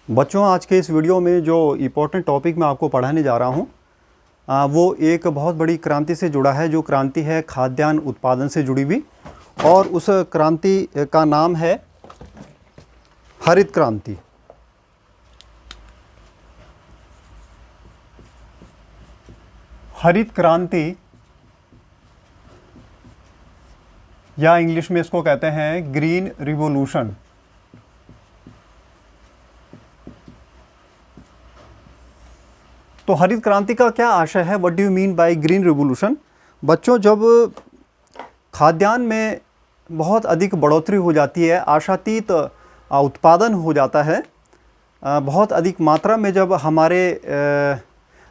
बच्चों, आज के इस वीडियो में जो इम्पोर्टेंट टॉपिक मैं आपको पढ़ाने जा रहा हूँ वो एक बहुत बड़ी क्रांति से जुड़ा है। जो क्रांति है खाद्यान्न उत्पादन से जुड़ी हुई, और उस क्रांति का नाम है हरित क्रांति। हरित क्रांति या इंग्लिश में इसको कहते हैं ग्रीन रिवॉल्यूशन। तो हरित क्रांति का क्या आशय है? What do you mean by green revolution? बच्चों, जब खाद्यान्न में बहुत अधिक बढ़ोतरी हो जाती है, आशातीत उत्पादन हो जाता है, बहुत अधिक मात्रा में जब हमारे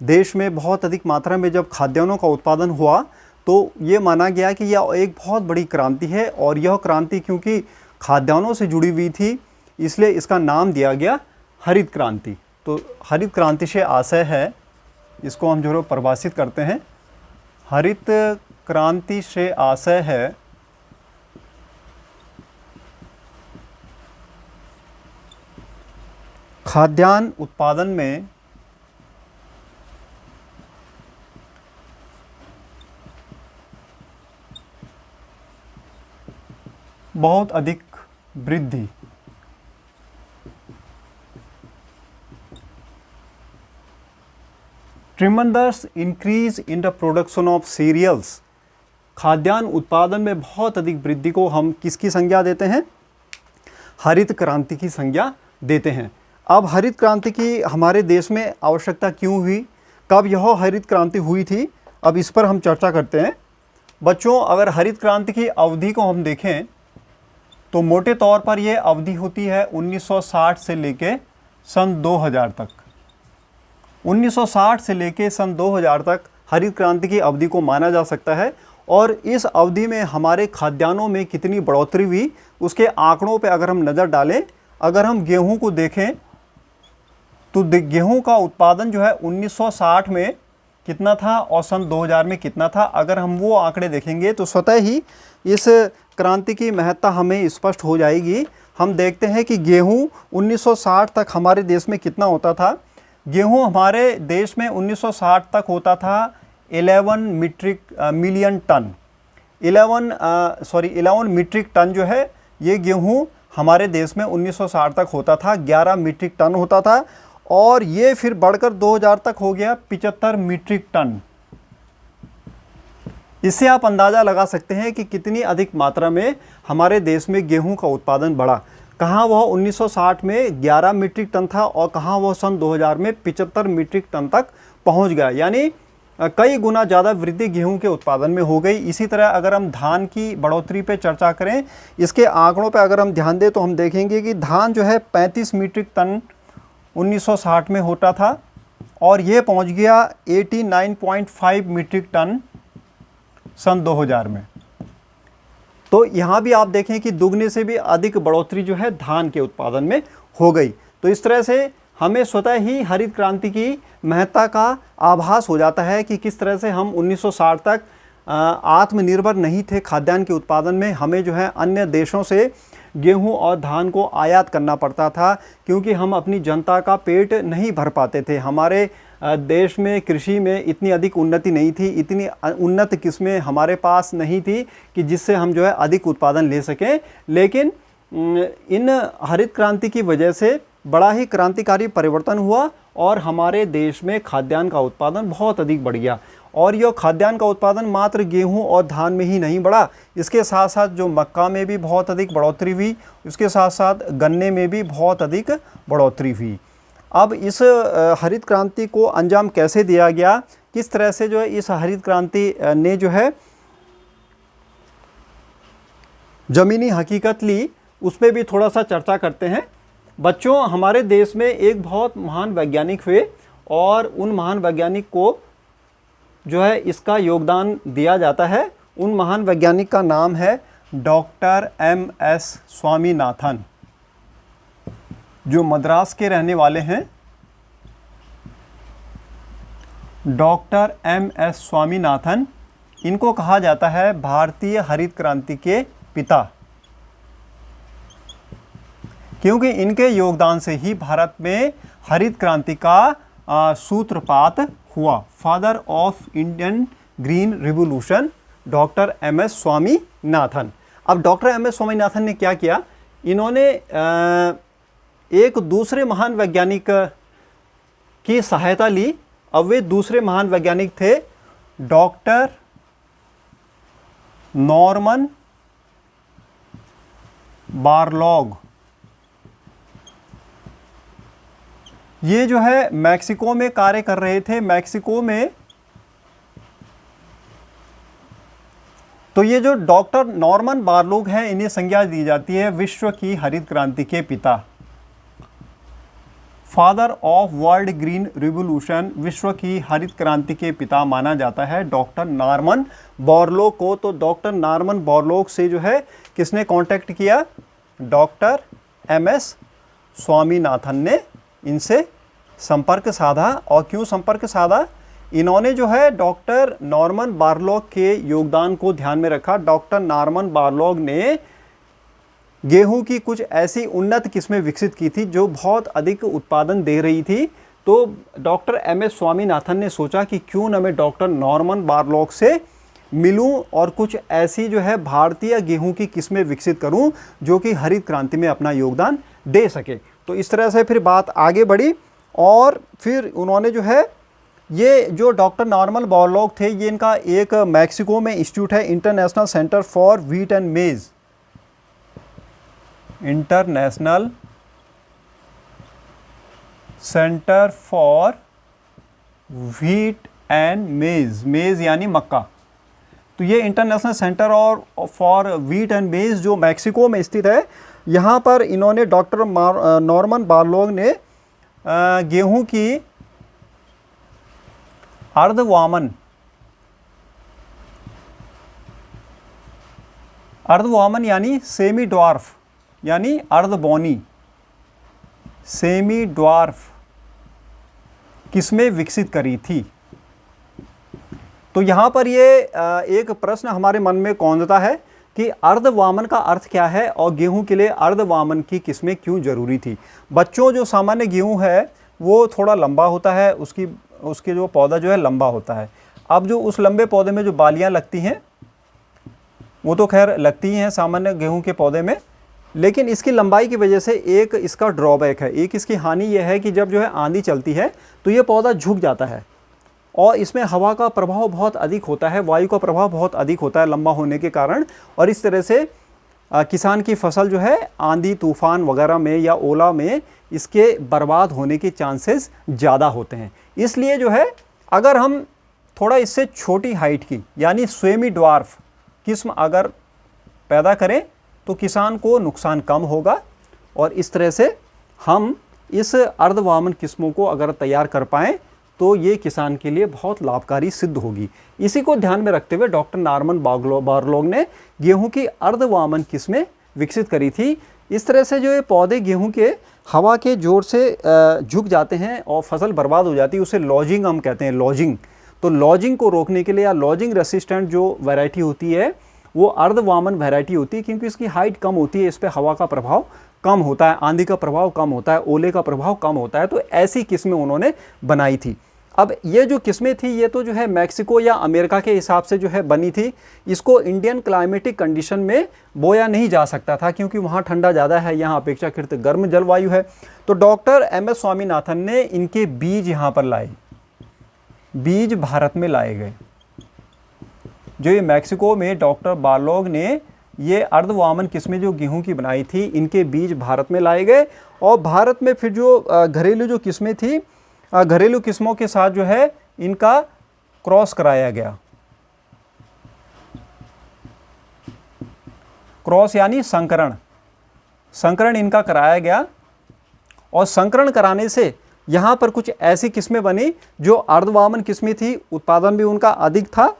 देश में बहुत अधिक मात्रा में जब खाद्यान्नों का उत्पादन हुआ, तो ये माना गया कि यह एक बहुत बड़ी क्रांति है। और यह क्रांति क्योंकि खाद्यान्नों से जुड़ी हुई थी, इसलिए इसका नाम दिया गया हरित क्रांति। तो हरित क्रांति से आशय है, इसको हम जो परिभाषित करते हैं, हरित क्रांति से आशय है खाद्यान्न उत्पादन में बहुत अधिक वृद्धि। Tremendous increase in the production of cereals. खाद्यान्न उत्पादन में बहुत अधिक वृद्धि को हम किसकी संज्ञा देते हैं? हरित क्रांति की संज्ञा देते हैं। अब हरित क्रांति की हमारे देश में आवश्यकता क्यों हुई, कब यह हरित क्रांति हुई थी, अब इस पर हम चर्चा करते हैं। बच्चों, अगर हरित क्रांति की अवधि को हम देखें तो मोटे तौर पर यह अवधि होती है 1960 से लेके सन 2000 तक। 1960 से लेके सन 2000 तक हरित क्रांति की अवधि को माना जा सकता है। और इस अवधि में हमारे खाद्यान्नों में कितनी बढ़ोतरी हुई, उसके आंकड़ों पे अगर हम नज़र डालें, अगर हम गेहूं को देखें तो गेहूं का उत्पादन जो है 1960 में कितना था और सन 2000 में कितना था, अगर हम वो आंकड़े देखेंगे तो स्वतः ही इस क्रांति की महत्ता हमें स्पष्ट हो जाएगी। हम देखते हैं कि गेहूं 1960 तक हमारे देश में कितना होता था। गेहूं हमारे देश में 1960 तक होता था 11 मिलियन टन। 11 मीट्रिक टन जो है, ये गेहूं हमारे देश में 1960 तक होता था, 11 मीट्रिक टन होता था। और ये फिर बढ़कर 2000 तक हो गया 75 मीट्रिक टन। इससे आप अंदाज़ा लगा सकते हैं कि कितनी अधिक मात्रा में हमारे देश में गेहूं का उत्पादन बढ़ा। कहाँ वह 1960 में 11 मीट्रिक टन था और कहाँ वह सन 2000 में 75 मीट्रिक टन तक पहुंच गया, यानी कई गुना ज़्यादा वृद्धि गेहूं के उत्पादन में हो गई। इसी तरह अगर हम धान की बढ़ोतरी पे चर्चा करें, इसके आंकड़ों पे अगर हम ध्यान दें तो हम देखेंगे कि धान जो है 35 मीट्रिक टन 1960 में होता था और ये पहुंच गया 89.5 मीट्रिक टन सन 2000 में। तो यहाँ भी आप देखें कि दुगने से भी अधिक बढ़ोतरी जो है धान के उत्पादन में हो गई। तो इस तरह से हमें स्वतः ही हरित क्रांति की महत्ता का आभास हो जाता है कि किस तरह से हम 1960 तक आत्मनिर्भर नहीं थे खाद्यान्न के उत्पादन में। हमें जो है अन्य देशों से गेहूं और धान को आयात करना पड़ता था, क्योंकि हम अपनी जनता का पेट नहीं भर पाते थे। हमारे देश में कृषि में इतनी अधिक उन्नति नहीं थी, इतनी उन्नत किस्में हमारे पास नहीं थी कि जिससे हम जो है अधिक उत्पादन ले सकें। लेकिन इन हरित क्रांति की वजह से बड़ा ही क्रांतिकारी परिवर्तन हुआ और हमारे देश में खाद्यान्न का उत्पादन बहुत अधिक बढ़ गया। और यह खाद्यान्न का उत्पादन मात्र गेहूं और धान में ही नहीं बढ़ा, इसके साथ साथ जो मक्का में भी बहुत अधिक बढ़ोतरी हुई, उसके साथ साथ गन्ने में भी बहुत अधिक बढ़ोतरी हुई। अब इस हरित क्रांति को अंजाम कैसे दिया गया, किस तरह से जो है इस हरित क्रांति ने जो है ज़मीनी हकीकत ली, उस पर भी थोड़ा सा चर्चा करते हैं। बच्चों, हमारे देश में एक बहुत महान वैज्ञानिक हुए और उन महान वैज्ञानिक को जो है इसका योगदान दिया जाता है। उन महान वैज्ञानिक का नाम है डॉक्टर MS स्वामीनाथन, जो मद्रास के रहने वाले हैं। डॉक्टर MS स्वामीनाथन, इनको कहा जाता है भारतीय हरित क्रांति के पिता। क्योंकि इनके योगदान से ही भारत में हरित क्रांति का सूत्रपात हुआ। Father of Indian green revolution doctor M S. Swaminathan. अब डॉक्टर एम.एस. स्वामीनाथन ने क्या किया, इन्होंने एक दूसरे महान वैज्ञानिक की सहायता ली। अब वे दूसरे महान वैज्ञानिक थे डॉक्टर नॉर्मन बारलॉग। ये जो है मैक्सिको में कार्य कर रहे थे, मैक्सिको में। तो ये जो डॉक्टर नॉर्मन बारलॉग हैं, इन्हें संज्ञा दी जाती है विश्व की हरित क्रांति के पिता, father of world green revolution. विश्व की हरित क्रांति के पिता माना जाता है डॉक्टर नॉर्मन बोरलॉग को। तो डॉक्टर नॉर्मन बोरलॉग से जो है किसने कांटेक्ट किया, डॉक्टर एम.एस. स्वामीनाथन ने इनसे संपर्क साधा। और क्यों संपर्क साधा, इन्होंने जो है डॉक्टर नॉर्मन बारलॉग के योगदान को ध्यान में रखा। डॉक्टर नॉर्मन बारलॉग ने गेहूं की कुछ ऐसी उन्नत किस्में विकसित की थी जो बहुत अधिक उत्पादन दे रही थी। तो डॉक्टर एम.एस. स्वामीनाथन ने सोचा कि क्यों न मैं डॉक्टर नॉर्मन बारलॉग से मिलूं और कुछ ऐसी जो है भारतीय गेहूं की किस्में विकसित करूं जो कि हरित क्रांति में अपना योगदान दे सके। तो इस तरह से फिर बात आगे बढ़ी और फिर उन्होंने जो है, ये जो डॉक्टर नॉर्मन बारलॉग थे, ये इनका एक मैक्सिको में इंस्टीट्यूट है, international centre for wheat and मेज, international centre for wheat and मेज, मेज यानी मक्का। तो ये इंटरनेशनल सेंटर और फॉर व्हीट एंड मेज जो मैक्सिको में स्थित है, यहाँ पर इन्होंने डॉक्टर नॉर्मन बारलॉग ने गेहूं की अर्धवामन यानी सेमी ड्वार्फ यानी अर्धबौनी, सेमी ड्वार्फ किस्में विकसित करी थी। तो यहाँ पर ये एक प्रश्न हमारे मन में कौंधता है कि अर्धवामन का अर्थ क्या है और गेहूं के लिए अर्धवामन की किस्में क्यों जरूरी थी। बच्चों, जो सामान्य गेहूं है वो थोड़ा लंबा होता है, उसके जो पौधा जो है लंबा होता है। अब जो उस लंबे पौधे में जो बालियां लगती हैं वो तो खैर लगती हैं सामान्य गेहूं के पौधे में, लेकिन इसकी लंबाई की वजह से एक इसका ड्रॉबैक है, एक इसकी हानि यह है कि जब जो है आंधी चलती है तो ये पौधा झुक जाता है और इसमें हवा का प्रभाव बहुत अधिक होता है, वायु का प्रभाव बहुत अधिक होता है लंबा होने के कारण। और इस तरह से किसान की फसल जो है आंधी तूफान वगैरह में या ओला में इसके बर्बाद होने के चांसेस ज़्यादा होते हैं। इसलिए जो है अगर हम थोड़ा इससे छोटी हाइट की यानी सेमी ड्वार्फ किस्म अगर पैदा करें तो किसान को नुकसान कम होगा और इस तरह से हम इस अर्धवामन किस्मों को अगर तैयार कर पाएँ तो ये किसान के लिए बहुत लाभकारी सिद्ध होगी। इसी को ध्यान में रखते हुए डॉक्टर नॉर्मन बारलॉग ने गेहूं की अर्धवामन किस्में विकसित करी थी। इस तरह से जो ये पौधे गेहूं के हवा के जोर से झुक जाते हैं और फसल बर्बाद हो जाती है, उसे लॉजिंग हम कहते हैं, लॉजिंग। तो लॉजिंग को रोकने के लिए या लॉजिंग रेसिस्टेंट जो वैरायटी होती है वो अर्धवामन वैरायटी होती है, क्योंकि इसकी हाइट कम होती है, इस पर हवा का प्रभाव कम होता है, आंधी का प्रभाव कम होता है, ओले का प्रभाव कम होता है। तो ऐसी किस्में उन्होंने बनाई थी। अब ये जो किस्में थी ये तो जो है मैक्सिको या अमेरिका के हिसाब से जो है बनी थी। इसको इंडियन क्लाइमेटिक कंडीशन में बोया नहीं जा सकता था क्योंकि वहाँ ठंडा ज़्यादा है, यहाँ अपेक्षाकृत गर्म जलवायु है। तो डॉक्टर एम.एस. स्वामीनाथन ने इनके बीज यहाँ पर लाए, बीज भारत में लाए गए। जो ये मैक्सिको में डॉक्टर बारलॉग ने ये अर्धवामन किस्में जो गेहूं की बनाई थी, इनके बीज भारत में लाए गए और भारत में फिर जो घरेलू जो किस्में थी, घरेलू किस्मों के साथ जो है इनका क्रॉस कराया गया। क्रॉस यानी संकरण, संकरण इनका कराया गया और संकरण कराने से यहाँ पर कुछ ऐसी किस्में बनी जो अर्धवामन किस्में थी, उत्पादन भी उनका अधिक था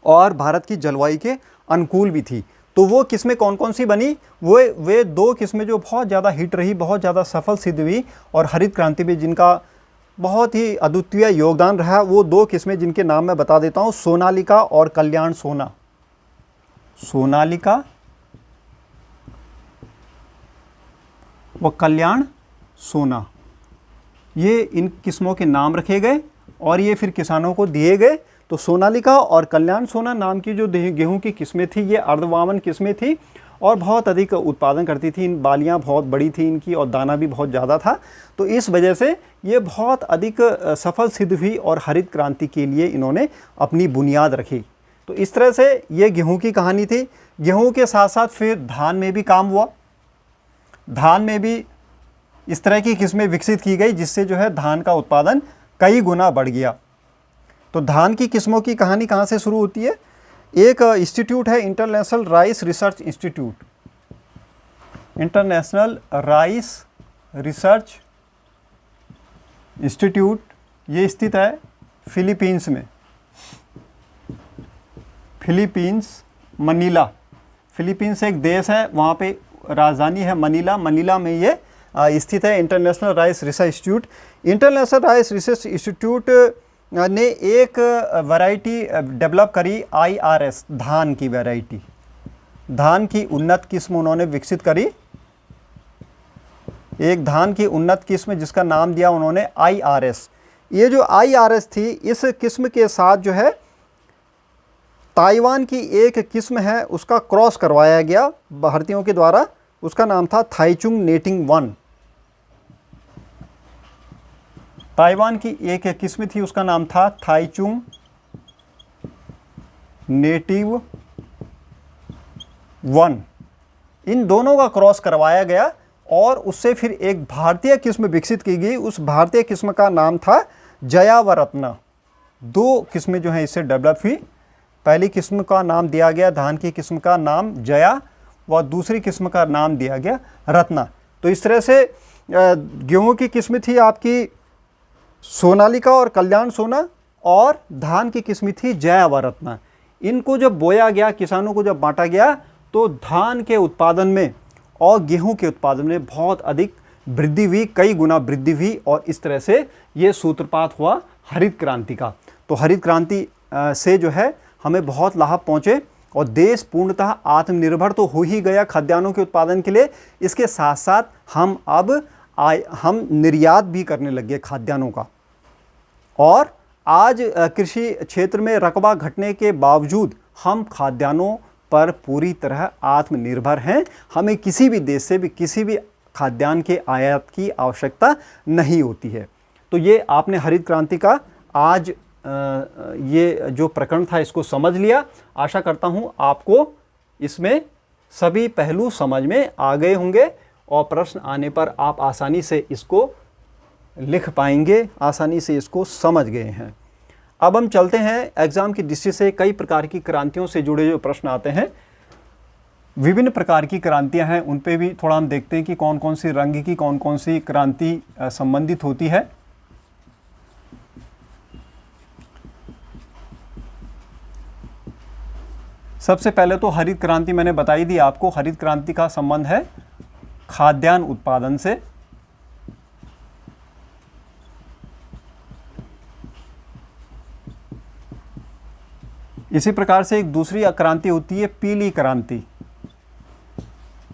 और भारत की जलवायु के अनुकूल भी थी। तो वो किस्में कौन कौन सी बनी, वे दो किस्में जो बहुत ज़्यादा हिट रही, बहुत ज़्यादा सफल सिद्ध हुई और हरित क्रांति में जिनका बहुत ही अद्वितीय योगदान रहा, वो दो किस्में जिनके नाम मैं बता देता हूँ, सोनालिका और कल्याण सोना। सोनालिका व कल्याण सोना, ये इन किस्मों के नाम रखे गए और ये फिर किसानों को दिए गए। तो सोनालिका और कल्याण सोना नाम की जो गेहूं की किस्में थी, ये अर्धवावन किस्में थी और बहुत अधिक उत्पादन करती थी। इन बालियां बहुत बड़ी थी इनकी और दाना भी बहुत ज़्यादा था। तो इस वजह से ये बहुत अधिक सफल सिद्ध हुई और हरित क्रांति के लिए इन्होंने अपनी बुनियाद रखी। तो इस तरह से ये गेहूं की कहानी थी। गेहूं के साथ साथ फिर धान में भी काम हुआ। धान में भी इस तरह की किस्में विकसित की गई जिससे जो है धान का उत्पादन कई गुना बढ़ गया। तो धान की किस्मों की कहानी कहाँ से शुरू होती है? एक इंस्टीट्यूट है international rice research institute. International rice research institute ये स्थित है फिलीपींस में। Philippines, Manila. फिलीपींस एक देश है, वहाँ पे राजधानी है मनीला। मनीला में ये स्थित है international rice research institute. International rice research institute ने एक वैरायटी डेवलप करी, IRS, धान की वैरायटी, धान की उन्नत किस्म उन्होंने विकसित करी। एक धान की उन्नत किस्म जिसका नाम दिया उन्होंने IRS। ये जो IRS थी, इस किस्म के साथ जो है ताइवान की एक किस्म है उसका क्रॉस करवाया गया भारतीयों के द्वारा। उसका नाम था थाईचुंग नेटिंग 1। ताइवान की एक किस्म थी, उसका नाम था थाईचुंग नेटिव 1। इन दोनों का क्रॉस करवाया गया और उससे फिर एक भारतीय किस्म विकसित की गई। उस भारतीय किस्म का नाम था जया व रत्ना। दो किस्में जो हैं इससे डेवलप हुई। पहली किस्म का नाम दिया गया, धान की किस्म का नाम जया, व दूसरी किस्म का नाम दिया गया रत्ना। तो इस तरह से गेहूं की किस्म थी आपकी सोनालिका और कल्याण सोना, और धान की किस्म थी जया व रत्ना। इनको जब बोया गया, किसानों को जब बांटा गया, तो धान के उत्पादन में और गेहूं के उत्पादन में बहुत अधिक वृद्धि हुई, कई गुना वृद्धि हुई। और इस तरह से ये सूत्रपात हुआ हरित क्रांति का। तो हरित क्रांति से जो है हमें बहुत लाभ पहुँचे और देश पूर्णतः आत्मनिर्भर तो हो ही गया खाद्यान्नों के उत्पादन के लिए। इसके साथ साथ हम निर्यात भी करने लग गए खाद्यान्नों का। और आज कृषि क्षेत्र में रकबा घटने के बावजूद हम खाद्यान्नों पर पूरी तरह आत्मनिर्भर हैं। हमें किसी भी देश से भी किसी भी खाद्यान्न के आयात की आवश्यकता नहीं होती है। तो ये आपने हरित क्रांति का आज ये जो प्रकरण था इसको समझ लिया। आशा करता हूँ आपको इसमें सभी पहलू समझ में आ गए होंगे और प्रश्न आने पर आप आसानी से इसको लिख पाएंगे, आसानी से इसको समझ गए हैं। अब हम चलते हैं एग्ज़ाम की दृष्टि से कई प्रकार की क्रांतियों से जुड़े जो प्रश्न आते हैं, विभिन्न प्रकार की क्रांतियां हैं, उन पे भी थोड़ा हम देखते हैं कि कौन कौन सी रंग की कौन कौन सी क्रांति संबंधित होती है। सबसे पहले तो हरित क्रांति मैंने बताई दी आपको। हरित क्रांति का संबंध है खाद्यान्न उत्पादन से। इसी प्रकार से एक दूसरी क्रांति होती है पीली क्रांति।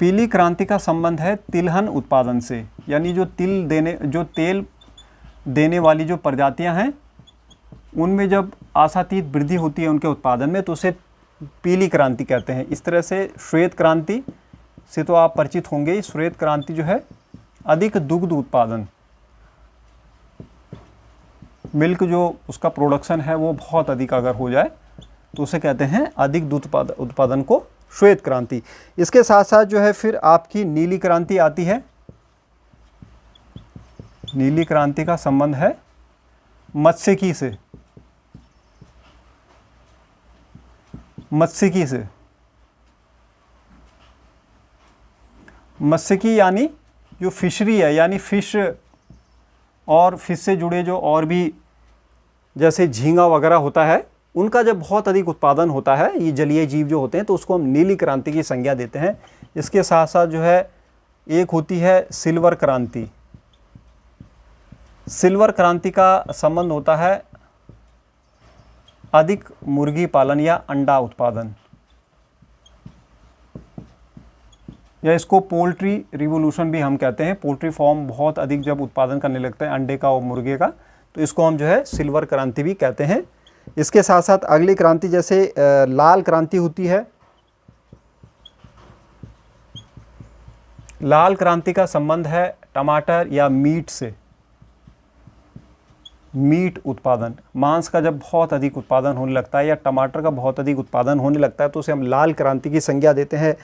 पीली क्रांति का संबंध है तिलहन उत्पादन से, यानी जो तेल देने वाली जो प्रजातियां हैं उनमें जब आशातीत वृद्धि होती है उनके उत्पादन में, तो उसे पीली क्रांति कहते हैं। इस तरह से श्वेत क्रांति से तो आप परिचित होंगे। श्वेत क्रांति जो है अधिक दुग्ध उत्पादन, मिल्क जो उसका प्रोडक्शन है वो बहुत अधिक अगर हो जाए तो उसे कहते हैं अधिक दूध उत्पादन को श्वेत क्रांति। इसके साथ साथ जो है फिर आपकी नीली क्रांति आती है। नीली क्रांति का संबंध है मत्स्यिकी से। मत्स्यिकी यानी जो फिशरी है, यानी फिश और फिश से जुड़े जो और भी जैसे झींगा वगैरह होता है, उनका जब बहुत अधिक उत्पादन होता है, ये जलीय जीव जो होते हैं, तो उसको हम नीली क्रांति की संज्ञा देते हैं। इसके साथ साथ जो है एक होती है सिल्वर क्रांति। सिल्वर क्रांति का संबंध होता है अधिक मुर्गी पालन या अंडा उत्पादन। या इसको पोल्ट्री रिवोल्यूशन भी हम कहते हैं। पोल्ट्री फॉर्म बहुत अधिक जब उत्पादन करने लगता है अंडे का और मुर्गे का, तो इसको हम जो है सिल्वर क्रांति भी कहते हैं। इसके साथ साथ अगली क्रांति जैसे लाल क्रांति होती है। लाल क्रांति का संबंध है टमाटर या मीट से। मीट उत्पादन, मांस का जब बहुत अधिक उत्पादन होने लगता है या टमाटर का बहुत अधिक उत्पादन होने लगता है तो उसे हम लाल क्रांति की संज्ञा देते हैं।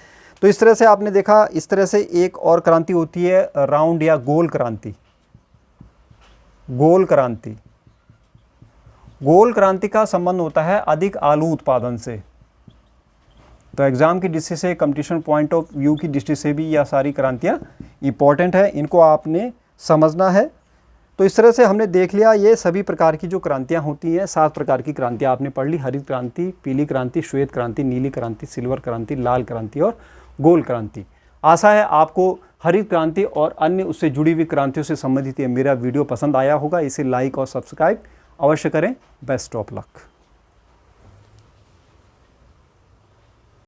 तो इस तरह से आपने देखा, इस तरह से एक और क्रांति होती है राउंड या गोल क्रांति। गोल क्रांति, गोल क्रांति का संबंध होता है अधिक आलू उत्पादन से। तो एग्जाम की दृष्टि से, कंपटीशन पॉइंट ऑफ व्यू की दृष्टि से भी यह सारी क्रांतियाँ इंपॉर्टेंट है, इनको आपने समझना है। तो इस तरह से हमने देख लिया ये सभी प्रकार की जो क्रांतियाँ होती हैं, 7 प्रकार की क्रांतियाँ आपने पढ़ ली। हरित क्रांति, पीली क्रांति, श्वेत क्रांति, नीली क्रांति, सिल्वर क्रांति, लाल क्रांति और गोल क्रांति। आशा है आपको हरित क्रांति और अन्य उससे जुड़ी हुई क्रांतियों से संबंधित ये मेरा वीडियो पसंद आया होगा। इसे लाइक और सब्सक्राइब अवश्य करें। Best of luck.